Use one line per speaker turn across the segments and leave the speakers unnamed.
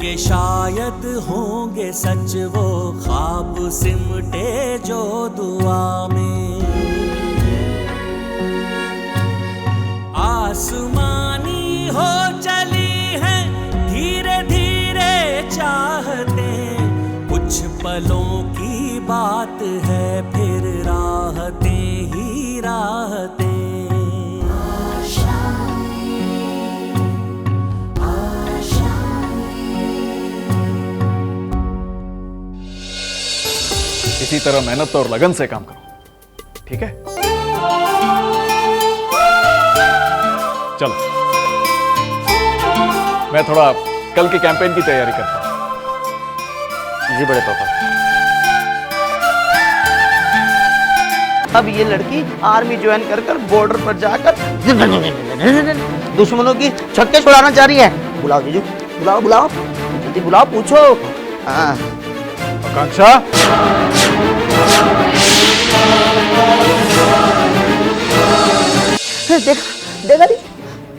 के शायद होंगे सच वो ख्वाब सिमटे जो दुआ में। आसमानी हो चली है धीरे धीरे चाहते, कुछ पलों की बात है फिर राहतें ही राहतें।
इसी तरह मेहनत और लगन से काम करो, ठीक है? चलो, मैं थोड़ा कल की कैंपेन की तैयारी करता हूं।
जी बड़े पापा। अब ये लड़की आर्मी ज्वाइन कर बॉर्डर पर जाकर दुश्मनों की छक्के छुड़ाना चाह रही है। बुलाओ जीजू, बुलाओ बुलाओ, जल्दी बुलाओ, पूछो। हाँ
आकांक्षा,
देखा देखा नहीं?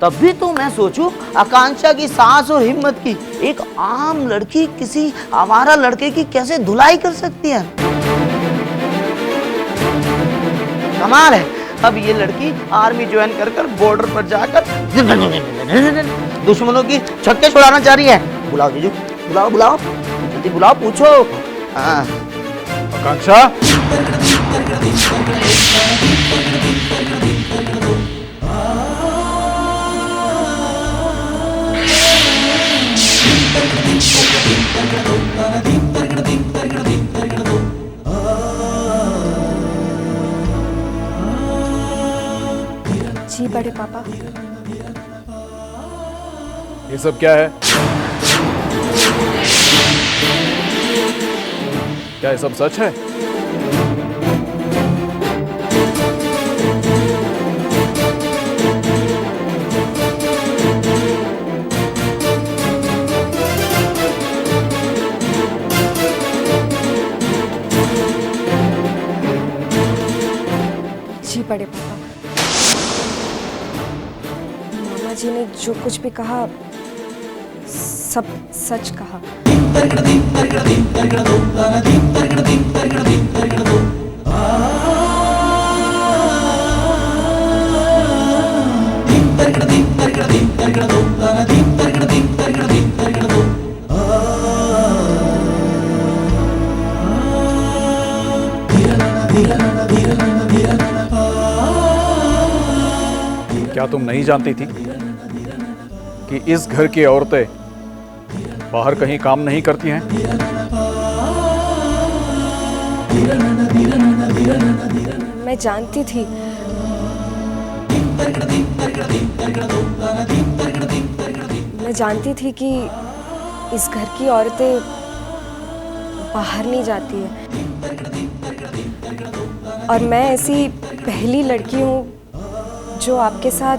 तभी तो मैं सोचूं आकांक्षा की साहस और हिम्मत की एक आम लड़की किसी आवारा लड़के की कैसे धुलाई कर सकती है। कमाल है। अब ये लड़की आर्मी ज्वाइन कर बॉर्डर पर जाकर दुश्मनों की छक्के छुड़ाना चाह रही है। बुलाओ जीजू, बुलाओ बुलाओ, जल्दी बुलाओ, पूछो। हाँ
आकांक्षा,
जी बड़े पापा।
ये सब क्या है? क्या ये सब सच है?
जी बड़े पापा, मामा जी ने जो कुछ भी कहा सब सच कहा।
क्या तुम नहीं जानती थी कि इस घर की औरतें बाहर कहीं काम नहीं करती हैं?
मैं जानती थी, मैं जानती थी कि इस घर की औरतें बाहर नहीं जाती है, और मैं ऐसी पहली लड़की हूँ जो आपके साथ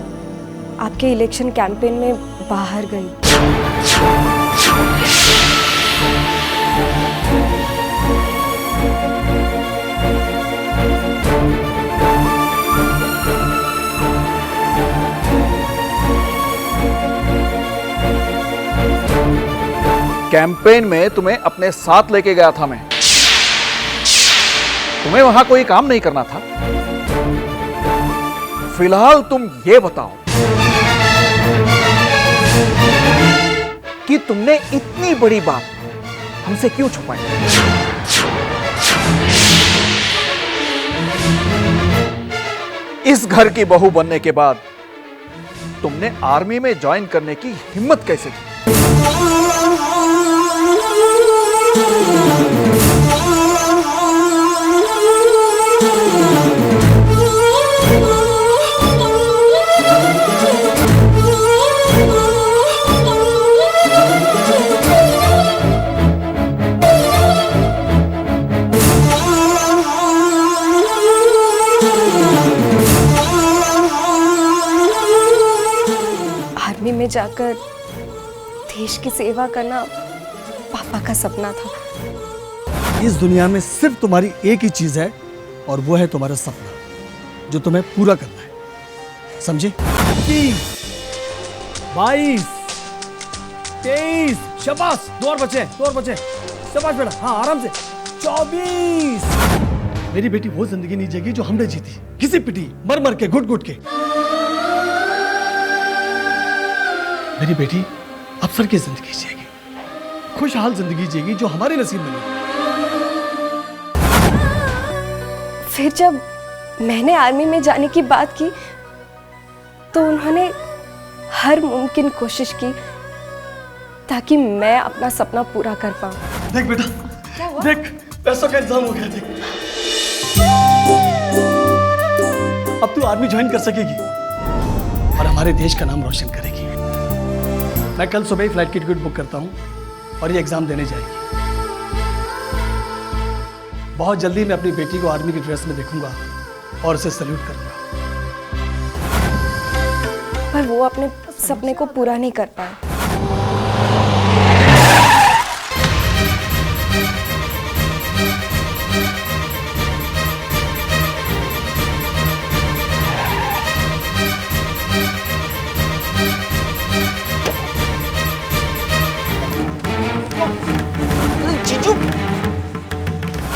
आपके इलेक्शन कैंपेन में बाहर गई।
कैंपेन में तुम्हें अपने साथ लेके गया था मैं। तुम्हें वहां कोई काम नहीं करना था। फिलहाल तुम ये बताओ कि तुमने इतनी बड़ी बात हमसे क्यों छुपाई? इस घर की बहू बनने के बाद तुमने आर्मी में ज्वाइन करने की हिम्मत कैसे की?
आर्मी में जाकर देश की सेवा करना पापा का सपना था।
इस दुनिया में सिर्फ तुम्हारी एक ही चीज है, और वो है तुम्हारा सपना, जो तुम्हें पूरा करना है, समझे?
22, 23,
शाबाश, 2 और बचे, 2 और बचे। शाबाश बेटा, हाँ आराम से। 24। मेरी बेटी वो जिंदगी नहीं जिएगी जो हमने जीती, किसी पिटी, मर मर के, घुट घुट के। मेरी बेटी अफसर की जिंदगी जिएगी, खुशहाल जिंदगी जिएगी जो हमारे नसीब में नहीं।
फिर जब मैंने आर्मी में जाने की बात की तो उन्होंने हर मुमकिन कोशिश की ताकि मैं अपना सपना पूरा कर पाऊं।
देख बेटा, देख पैसों का इंतजाम हो गया। देख अब तू आर्मी ज्वाइन कर सकेगी और हमारे देश का नाम रोशन करेगी। मैं कल सुबह ही फ्लाइट की टिकट बुक करता हूँ और ये एग्जाम देने जाएगी। बहुत जल्दी मैं अपनी बेटी को आर्मी की ड्रेस में देखूंगा और उसे सैल्यूट करूंगा।
पर वो अपने सपने को पूरा नहीं कर पाए।
जीजू,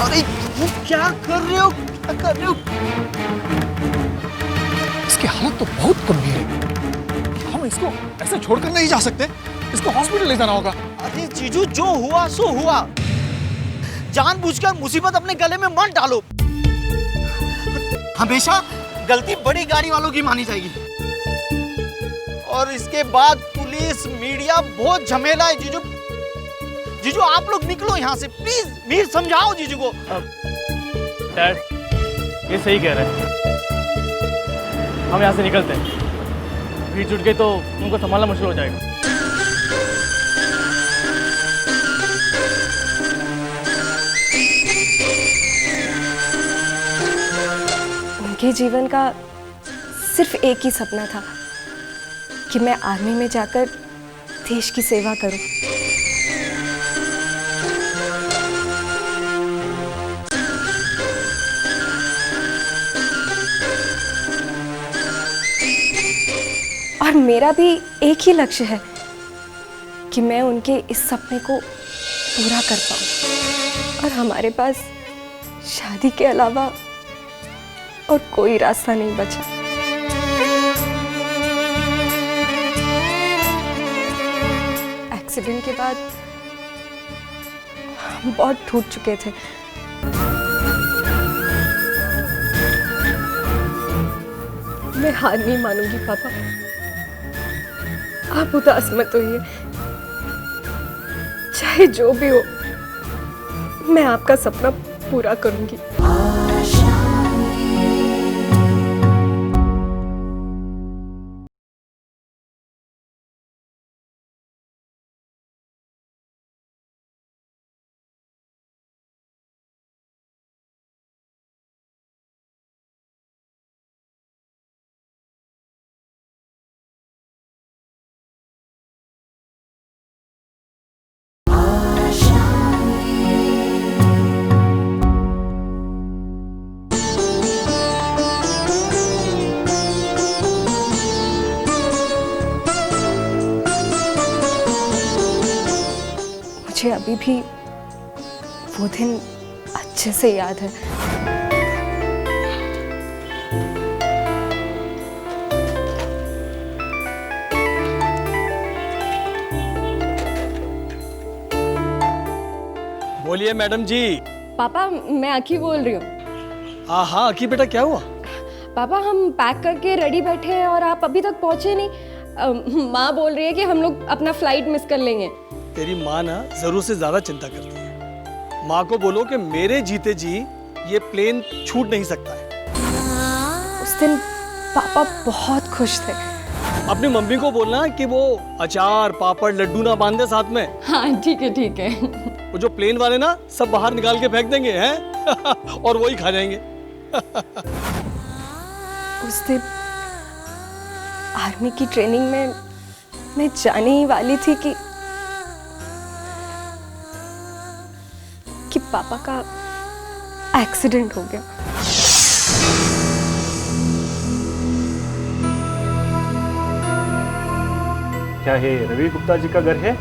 अरे वो क्या कर रहे हो, क्या कर रहे हो?
इसकी हालत तो बहुत गंभीर है, हम इसको ऐसे छोड़कर नहीं जा सकते, इसको हॉस्पिटल ले जाना होगा।
अरे जीजू, जो हुआ सो हुआ। जानबूझकर मुसीबत अपने गले में मत डालो। हमेशा गलती बड़ी गाड़ी वालों की मानी जाएगी। और इसके बाद पुलिस, मीडिया, बहुत झमेला है जीजू। जीजू आप लोग निकलो यहाँ से प्लीज। मीर समझाओ जीजू को।
डैड, ये सही कह रहे हैं, हम यहाँ से निकलते हैं। भीड़ जुट गई तो उनको संभालना मुश्किल हो जाएगा।
उनके जीवन का सिर्फ एक ही सपना था कि मैं आर्मी में जाकर देश की सेवा करूं। और मेरा भी एक ही लक्ष्य है कि मैं उनके इस सपने को पूरा कर पाऊं। और हमारे पास शादी के अलावा और कोई रास्ता नहीं बचा। एक्सीडेंट के बाद हम बहुत टूट चुके थे। मैं हार नहीं मानूंगी पापा, आप उदास मत होइए। चाहे जो भी हो, मैं आपका सपना पूरा करूंगी। मुझे अभी भी वो दिन अच्छे से याद है।
बोलिए मैडम जी।
पापा, मैं आखी बोल रही हूँ।
हाँ आखी बेटा, क्या हुआ?
पापा, हम पैक करके रेडी बैठे हैं और आप अभी तक पहुंचे नहीं। माँ बोल रही है कि हम लोग अपना फ्लाइट मिस कर लेंगे।
तेरी माँ ना जरूर से ज्यादा चिंता करती है। माँ को बोलो कि मेरे जीते जी ये प्लेन छूट नहीं सकता है।
उस दिन पापा बहुत खुश थे।
अपनी मम्मी को बोलना कि वो अचार, पापड़, लड्डू ना बांधे साथ में।
हाँ ठीक है ठीक है।
वो जो प्लेन वाले ना सब बाहर निकाल के फेंक देंगे हैं और वही खा जाएंगे।
उस दिन आर्मी की ट्रेनिंग में मैं जाने ही वाली थी कि पापा का एक्सीडेंट हो गया।
क्या ये रवि गुप्ता जी का घर है?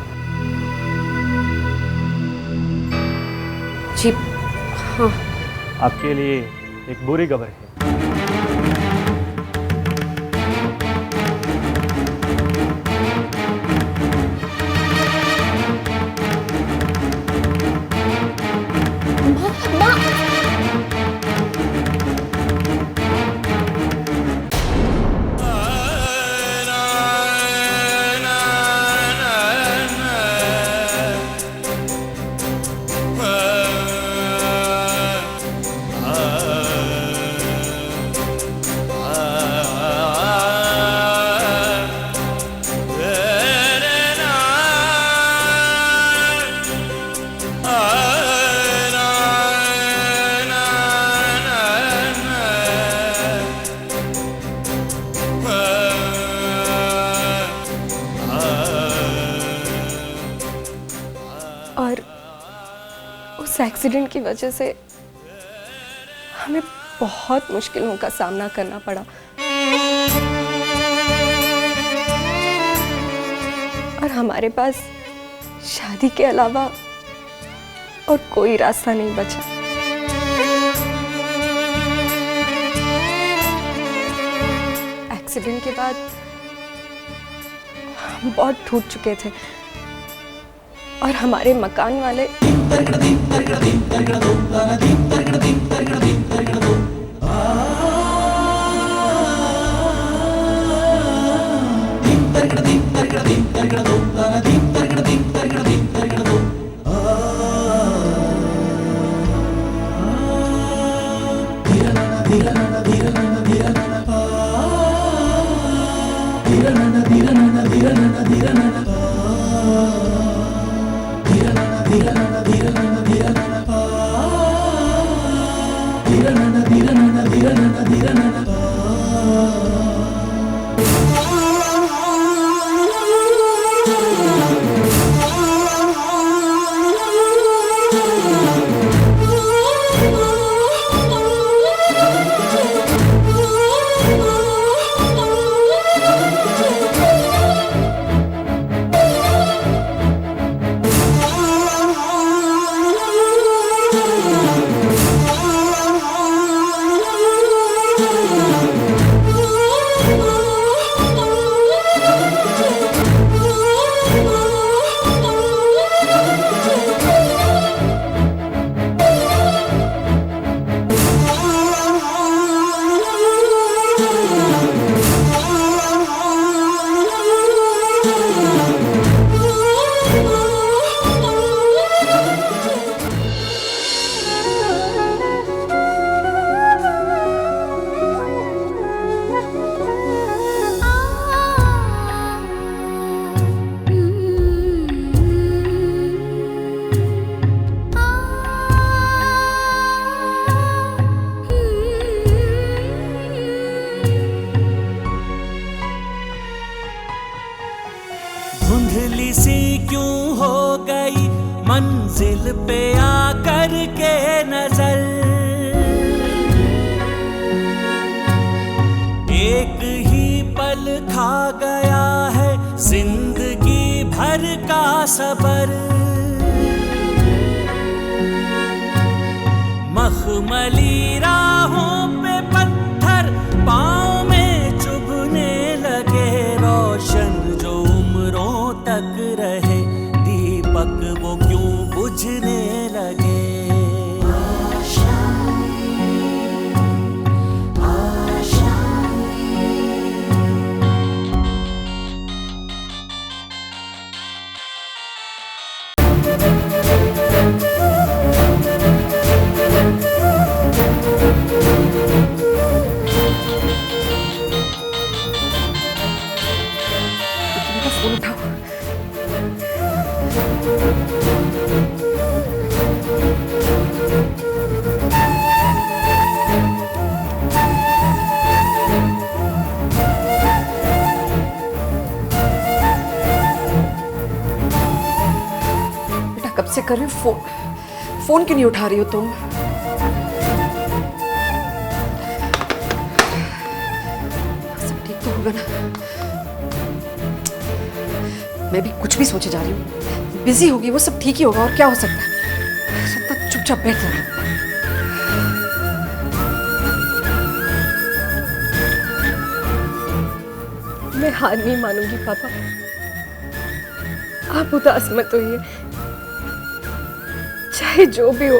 जी हाँ।
आपके लिए एक बुरी खबर है।
और उस एक्सीडेंट की वजह से हमें बहुत मुश्किलों का सामना करना पड़ा और हमारे पास शादी के अलावा और कोई रास्ता नहीं बचा। एक्सीडेंट के बाद हम बहुत टूट चुके थे और हमारे मकान वाले
धुंधली सी क्यों हो गई मंजिल पे आकर के नजर, एक ही पल खा गया है जिंदगी भर का सबर। मखमली राहों पे पत्थर पाँव में चुभने लगे, रोशन जो उम्रों तक रहे दीपक वो क्यों बुझने लगे।
फोन उठाओ। बेटा कब से कर रही हूँ फोन क्यों नहीं उठा रही हो तुम? सब ठीक तो होगा ना? मैं भी कुछ भी सोचे जा रही हूँ। बिजी होगी वो, सब ठीक ही होगा और क्या हो सकता है। सब तो चुप चुपचाप बैठ जा।
मैं हार नहीं मानूंगी पापा, आप उदास मत होइए। चाहे जो भी हो,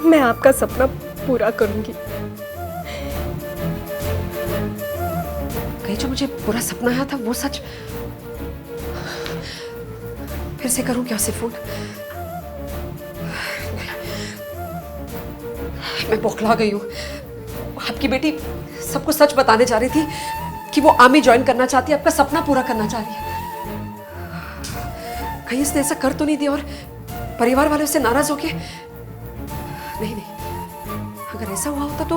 मैं आपका सपना पूरा करूंगी।
कहीं जो मुझे पूरा सपना आया था वो सच। फिर से करूं क्या उसे फोन? मैं बौखला गई हूँ। आपकी बेटी सबको सच बताने जा रही थी कि वो आर्मी ज्वाइन करना चाहती है, आपका सपना पूरा करना चाह रही है। कहीं इसने ऐसा कर तो नहीं दिया और परिवार वाले उससे नाराज होके? नहीं नहीं, अगर ऐसा हुआ होता तो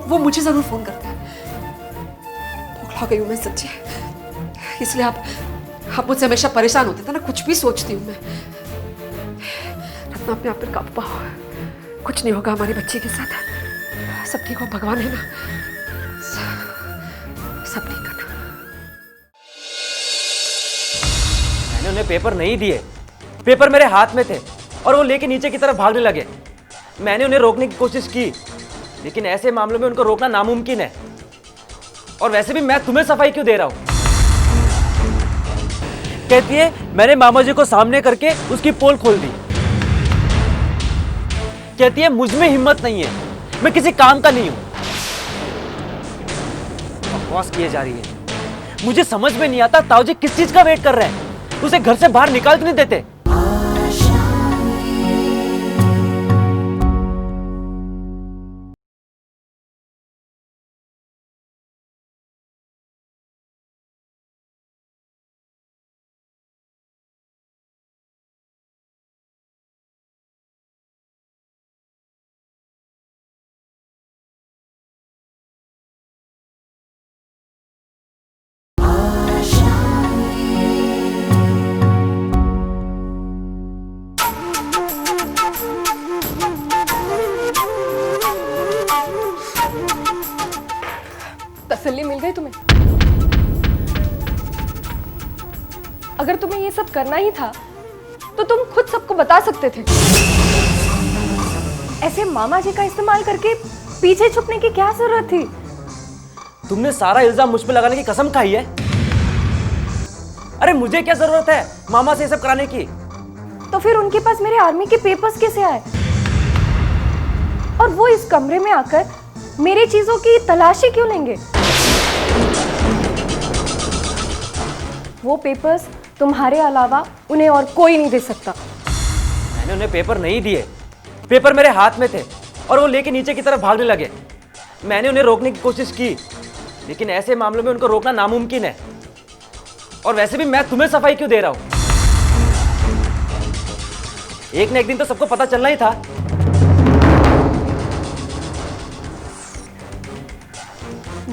वो मुझे जरूर फोन करता है। बौखला गई हूँ मैं सच्ची। इसलिए आप मुझसे हमेशा परेशान होते थे ना, कुछ भी सोचती हूँ मैं। रत्ना अपने आप पर काबू पाओ, कुछ नहीं होगा हमारी बच्ची के साथ। सब ठीक हो, भगवान है ना, सब ठीक करना।
मैंने उन्हें पेपर नहीं दिए, पेपर मेरे हाथ में थे और वो लेके नीचे की तरफ भागने लगे। मैंने उन्हें रोकने की कोशिश की, लेकिन ऐसे मामलों में उनको रोकना नामुमकिन है। और वैसे भी मैं तुम्हें सफाई क्यों दे रहा हूं? कहती है मैंने मामा जी को सामने करके उसकी पोल खोल दी। कहती है मुझ में हिम्मत नहीं है, मैं किसी काम का नहीं हूं। बकवास किए जा रही है। मुझे समझ में नहीं आता ताऊ जी किस चीज का वेट कर रहे हैं। उसे घर से बाहर निकाल क्यों नहीं देते?
तसल्ली मिल गई तुम्हें? अगर तुम्हें ये सब करना ही था तो तुम खुद सबको बता सकते थे। ऐसे मामा जी का इस्तेमाल करके पीछे छुपने की क्या जरूरत थी?
तुमने सारा इल्जाम मुझ पे लगाने की कसम खाई है। अरे मुझे क्या जरूरत है मामा से ये सब कराने की?
तो फिर उनके पास मेरे आर्मी के पेपर्स कैसे आए? और वो इस कमरे में आकर मेरी चीजों की तलाशी क्यों लेंगे? वो पेपर्स तुम्हारे अलावा उन्हें और कोई नहीं दे सकता।
मैंने उन्हें पेपर नहीं दिए, पेपर मेरे हाथ में थे और वो लेके नीचे की तरफ भागने लगे। मैंने उन्हें रोकने की कोशिश की, लेकिन ऐसे मामलों में उनको रोकना नामुमकिन है। और वैसे भी मैं तुम्हें सफाई क्यों दे रहा हूं? एक न एक दिन तो सबको पता चलना ही था।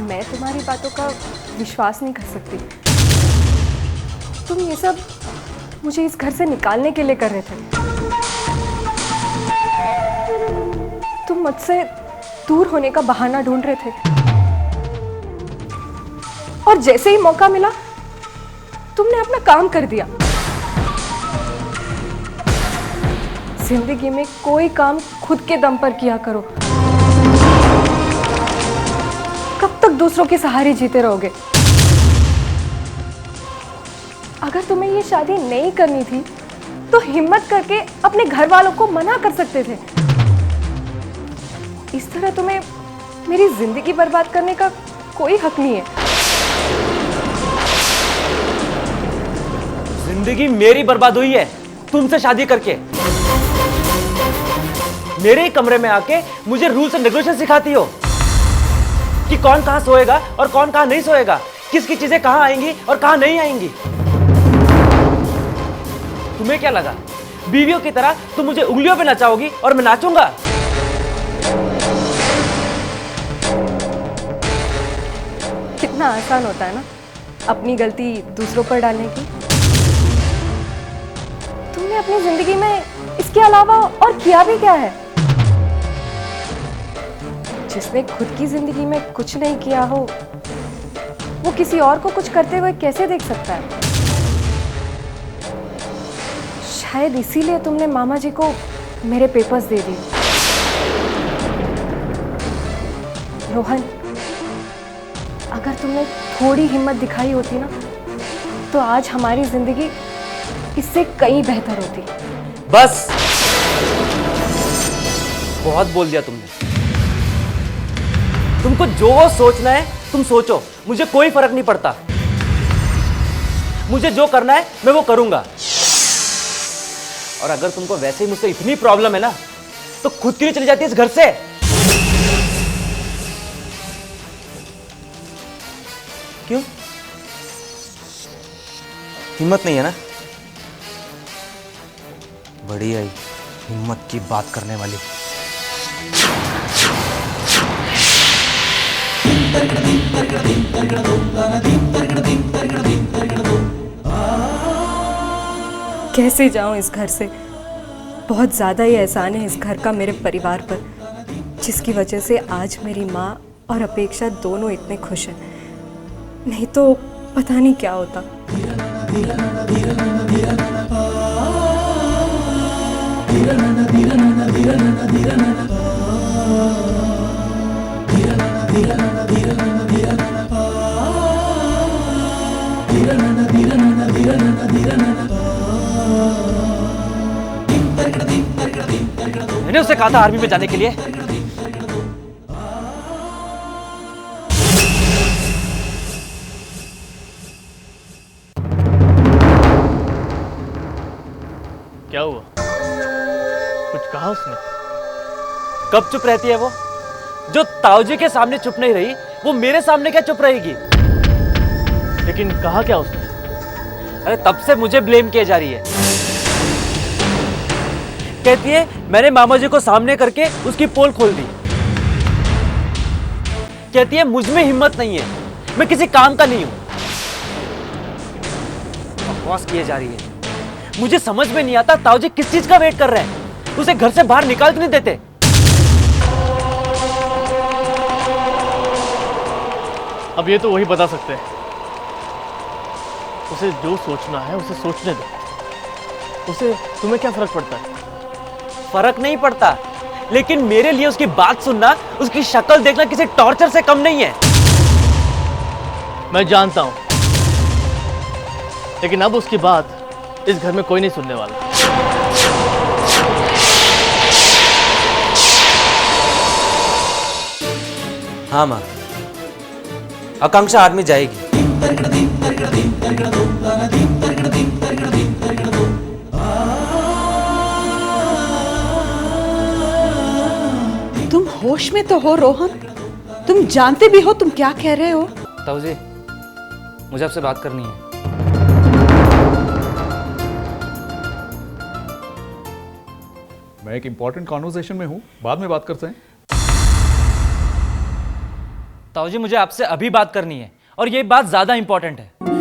मैं तुम्हारी बातों का विश्वास नहीं कर सकती। तुम ये सब मुझे इस घर से निकालने के लिए कर रहे थे। तुम मुझसे दूर होने का बहाना ढूंढ रहे थे, और जैसे ही मौका मिला तुमने अपना काम कर दिया। जिंदगी में कोई काम खुद के दम पर किया करो। कब तक दूसरों के सहारे जीते रहोगे? अगर तुम्हें ये शादी नहीं करनी थी तो हिम्मत करके अपने घर वालों को मना कर सकते थे। इस तरह तुम्हें मेरी जिंदगी बर्बाद करने का कोई हक नहीं है।
जिंदगी मेरी बर्बाद हुई है तुमसे शादी करके। मेरे ही कमरे में आके मुझे रूल्स एंड रेगुलेशन सिखाती हो कि कौन कहां सोएगा और कौन कहां नहीं सोएगा, किसकी चीजें कहां आएंगी और कहां नहीं आएंगी। तुम्हें क्या लगा बीवियों की तरह तुम मुझे उंगलियों पे नचाओगी और मैं नाचूंगा?
कितना आसान होता है ना अपनी गलती दूसरों पर डालने की। तुमने अपनी जिंदगी में इसके अलावा और किया भी क्या है? जिसने खुद की जिंदगी में कुछ नहीं किया हो वो किसी और को कुछ करते हुए कैसे देख सकता है? शायद इसीलिए तुमने मामा जी को मेरे पेपर्स दे दिए। रोहन, अगर तुमने थोड़ी हिम्मत दिखाई होती ना तो आज हमारी जिंदगी इससे कहीं बेहतर होती।
बस, बहुत बोल दिया तुमने। तुमको जो वो सोचना है तुम सोचो, मुझे कोई फर्क नहीं पड़ता। मुझे जो करना है मैं वो करूंगा। और अगर तुमको वैसे ही मुझसे इतनी प्रॉब्लम है ना तो खुद क्यों चली जाती है इस घर से? क्यों? हिम्मत नहीं है ना? बड़ी आई हिम्मत की बात करने वाली।
कैसे जाऊं इस घर से? बहुत ज़्यादा ही एहसान है इस घर का मेरे परिवार पर, जिसकी वजह से आज मेरी माँ और अपेक्षा दोनों इतने खुश हैं। नहीं तो पता नहीं क्या होता।
मैंने उसे कहा था आर्मी में जाने के लिए।
क्या हुआ? कुछ कहा उसने?
कब चुप रहती है वो? जो ताऊजी के सामने चुप नहीं रही, वो मेरे सामने क्या चुप रहेगी?
लेकिन कहा क्या उसने?
अरे तब से मुझे ब्लेम किए जा रही है। कहती है मैंने मामा जी को सामने करके उसकी पोल खोल दी। कहती है मुझ में हिम्मत नहीं है, मैं किसी काम का नहीं हूं। बकवास किए जा रही है। मुझे समझ में नहीं आता ताऊजी किस चीज का वेट कर रहे हैं। उसे घर से बाहर निकाल क्यों नहीं देते?
अब ये तो वही बता सकते हैं। उसे जो सोचना है उसे सोचने दो। उसे तुम्हें क्या फर्क पड़ता है?
फर्क नहीं पड़ता, लेकिन मेरे लिए उसकी बात सुनना, उसकी शक्ल देखना किसी टॉर्चर से कम नहीं है।
मैं जानता हूं, लेकिन अब उसकी बात इस घर में कोई नहीं सुनने वाला।
हाँ माँ, आकांक्षा आर्मी जाएगी।
तुम होश में तो हो रोहन? तुम जानते भी हो तुम क्या कह रहे हो?
ताऊजी, मुझे आपसे बात करनी है।
मैं एक इंपॉर्टेंट कॉन्वर्सेशन में हूं, बाद में बात करते हैं।
ताऊजी, मुझे आपसे अभी बात करनी है और ये बात ज्यादा इंपॉर्टेंट है।